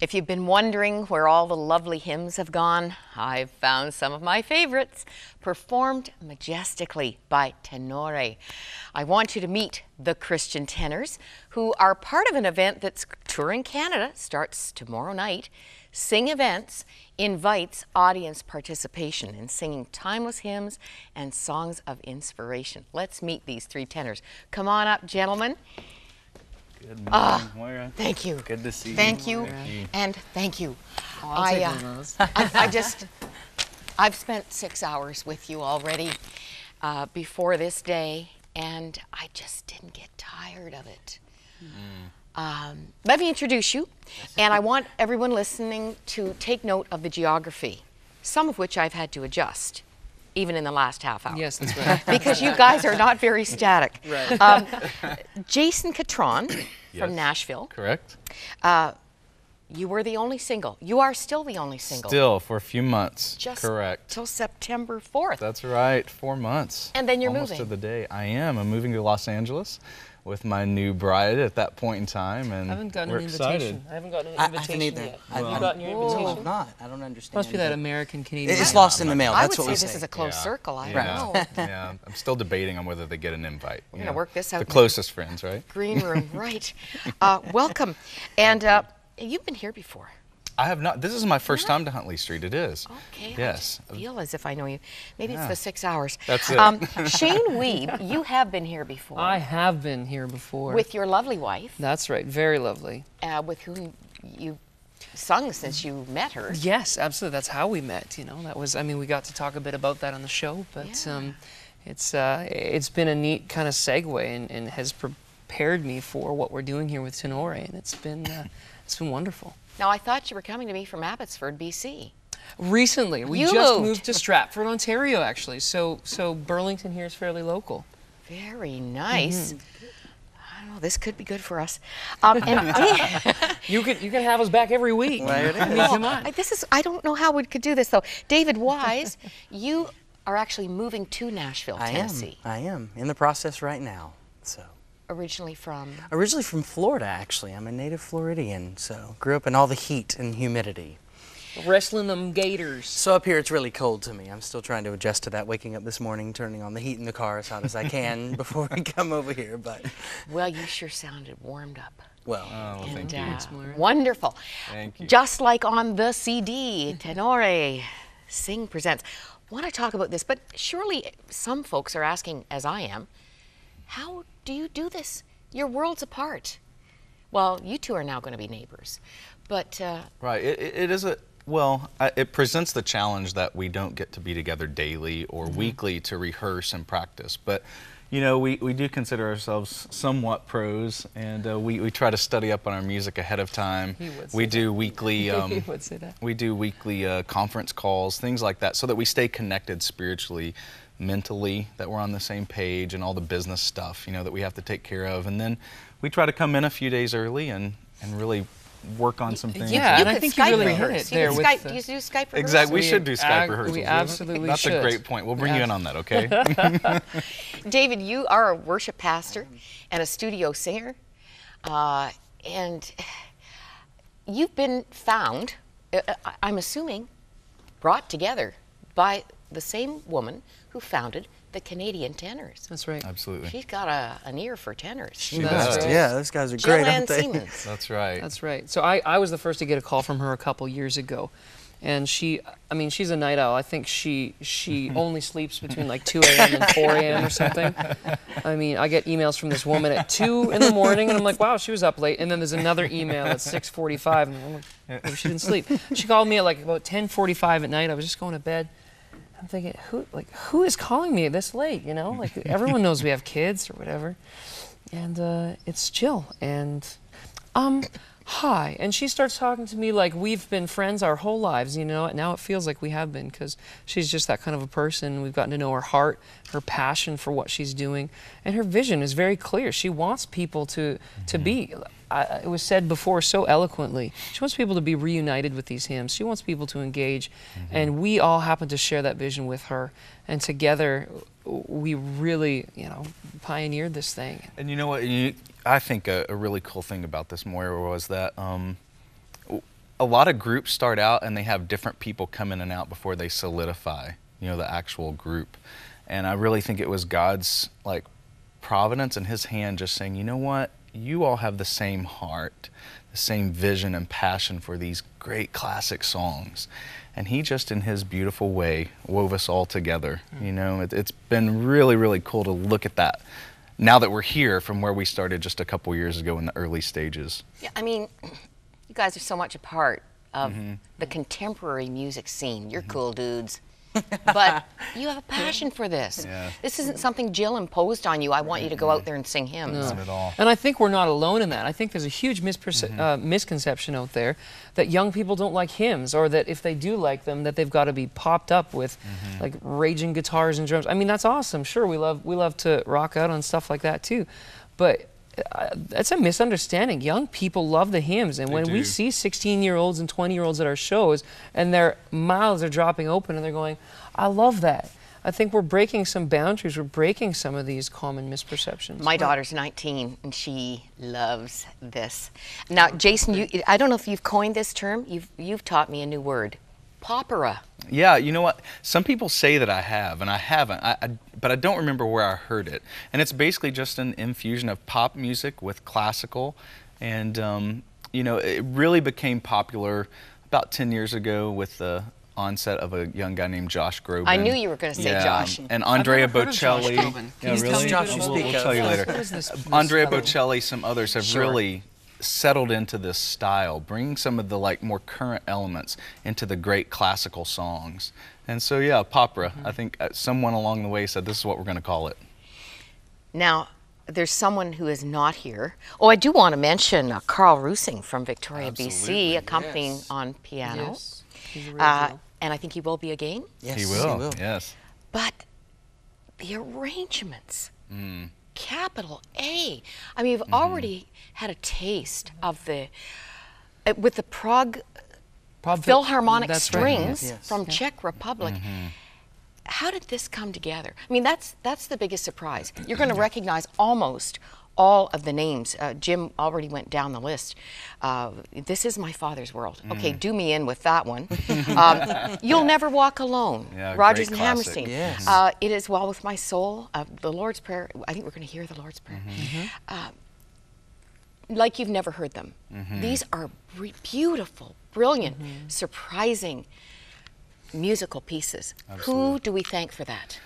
If you've been wondering where all the lovely hymns have gone, I've found some of my favorites, performed majestically by Tenore. I want you to meet the Christian tenors, who are part of an event that's touring Canada, starts tomorrow night. Sing Events invites audience participation in singing timeless hymns and songs of inspiration. Let's meet these three tenors. Come on up, gentlemen. Good morning, Moira. Thank you. Good to see you. Thank you, and thank you. Oh, I'll take one of those. I've spent 6 hours with you already before this day, and I just didn't get tired of it. Let me introduce you, and I want everyone listening to take note of the geography, some of which I've had to adjust, even in the last half hour. Yes, that's right. Because you guys are not very static. Right. Jason Catron from Yes, Nashville. Correct. You were the only single. You are still the only single. Still for a few months. Just correct. till September 4th. That's right. 4 months. And then you're almost moving. to the day. I am. I'm moving to Los Angeles with my new bride at that point in time, and I haven't gotten we're an excited. invitation. I haven't gotten an I invitation haven't either. yet. I've Have you gotten your invitation? not. I don't understand. Must be that American-Canadian. It's lost in the mail. I That's would what say we this say. is a close circle. I Yeah. don't know. Yeah. I'm still debating on whether they get an invite. We're gonna work this out The in the closest friends, right? Green room, right. Welcome. And you've been here before. I have not. This is my first time to Huntley Street. It is. Okay. Yes. I feel as if I know you. Maybe it's Yeah. the 6 hours. That's it. Shane Wiebe, you have been here before. I have been here before. With your lovely wife, That's right. Very lovely. with whom you sung since you met her. Yes, absolutely. That's how we met. You know, that was. I mean, we got to talk a bit about that on the show, but Yeah. it's been a neat kind of segue and has prepared me for what we're doing here with Tenore, and it's been wonderful. Now, I thought you were coming to me from Abbotsford, BC. Recently, we You just moved. moved to Stratford, Ontario, actually. So Burlington here is fairly local. Very nice. I don't know, this could be good for us. You can have us back every week. There it is. I mean, come on. I don't know how we could do this, though. David Wise, you are actually moving to Nashville, Tennessee. I am in the process right now. So Originally from? originally from Florida, actually. I'm a native Floridian, so grew up in all the heat and humidity. Wrestling them gators. So up here it's really cold to me. I'm still trying to adjust to that. Waking up this morning, turning on the heat in the car as hot as I can before we come over here. But Well, you sure sounded warmed up. well, Oh, well, thank you. Moira. Wonderful. Thank you. Just like on the CD, Tenore Sing Presents. I want to talk about this, but surely some folks are asking, as I am, how do you do this? You're worlds apart. Well, you two are now going to be neighbors, but Right. It is a well. It presents the challenge that we don't get to be together daily or weekly to rehearse and practice. But you know, we do consider ourselves somewhat pros, and we try to study up on our music ahead of time. He would say We that. do weekly. He would say that. We do weekly conference calls, things like that, so that we stay connected spiritually, mentally, that we're on the same page, and all the business stuff, you know, that we have to take care of. And then we try to come in a few days early and really work on some things. Yeah, you and I could think you Skype really rehearse. hit it You there could with Skype. the- Do you do Skype rehearsals? Exactly. We should do Skype we rehearsals. absolutely That's should. a great point. We'll bring you in on that, okay? David, you are a worship pastor and a studio singer, and you've been found, I'm assuming, brought together by the same woman who founded the Canadian Tenors. That's right. Absolutely. She's got an ear for tenors. She That's does. right. yeah, those guys are great, Joanne aren't they? Siemens. That's right. That's right. So I was the first to get a call from her a couple years ago. And she's a night owl. I think she only sleeps between like 2 a.m. and 4 a.m. or something. I mean, I get emails from this woman at 2 in the morning, and I'm like, wow, she was up late. And then there's another email at 6:45, and I'm like, maybe she didn't sleep. She called me at like about 10:45 at night. I was just going to bed. I'm thinking, who is calling me this late? You know, like everyone knows we have kids or whatever. And it's Jill, and hi. And she starts talking to me like we've been friends our whole lives, you know. Now it feels like we have been, because she's just that kind of a person. We've gotten to know her heart, her passion for what she's doing, and her vision is very clear. She wants people to be, it was said before so eloquently, she wants people to be reunited with these hymns. She wants people to engage, and we all happen to share that vision with her. And together, we really, you know, pioneered this thing. And you know what? I think a really cool thing about this, Moira, was that a lot of groups start out and they have different people come in and out before they solidify, you know, the actual group. And I really think it was God's like providence and his hand just saying, you know what, you all have the same heart, the same vision and passion for these great classic songs. And he just in his beautiful way wove us all together. You know, it's been really, really cool to look at that now that we're here from where we started just a couple years ago in the early stages. Yeah, I mean, you guys are so much a part of the contemporary music scene. You're cool dudes. But you have a passion for this. Yeah. This isn't something Jill imposed on you. I want you to go out there and sing hymns. Not at all. And I think we're not alone in that. I think there's a huge misconception out there that young people don't like hymns, or that if they do like them, that they've got to be popped up with like raging guitars and drums. I mean, that's awesome. Sure, we love to rock out on stuff like that too, but that's a misunderstanding. Young people love the hymns, and when we see 16-year-olds and 20-year-olds at our shows and their mouths are dropping open and they're going, I love that. I think we're breaking some boundaries. We're breaking some of these common misperceptions. My daughter's 19 and she loves this. Now, Jason, I don't know if you've coined this term. You've taught me a new word. Popera. Yeah, you know what? Some people say that I have, and I haven't. But I don't remember where I heard it. And it's basically just an infusion of pop music with classical. And, you know, it really became popular about 10 years ago with the onset of a young guy named Josh Groban. I knew you were going to say Josh. And Andrea I've never heard of Josh Bocelli. Groban. Yeah, Please tell really? me Josh We'll speak tell you later. What is this Andrea fellow? Bocelli, some others have really settled into this style, bringing some of the like more current elements into the great classical songs. And so yeah, popera. I think someone along the way said this is what we're going to call it. Now, there's someone who is not here. Oh, I do want to mention Carl Rusing from Victoria, BC, accompanying on piano. Yes. He's a real deal. And I think he will be again. Yes, He will. Yes. But the arrangements, capital A. I mean, you've already had a taste of the, with the Prague Philharmonic That's right. Strings Yes. from Czech Republic. How did this come together? I mean, that's the biggest surprise. You're going to recognize almost all of the names. Jim already went down the list. This is My Father's World. Okay, do me in with that one. You'll Never Walk Alone. Yeah, Rogers great and classic. Hammerstein. Yes. It Is Well With My Soul. The Lord's Prayer. I think we're going to hear the Lord's Prayer. Like you've never heard them. These are beautiful, brilliant, surprising musical pieces. Who do we thank for that?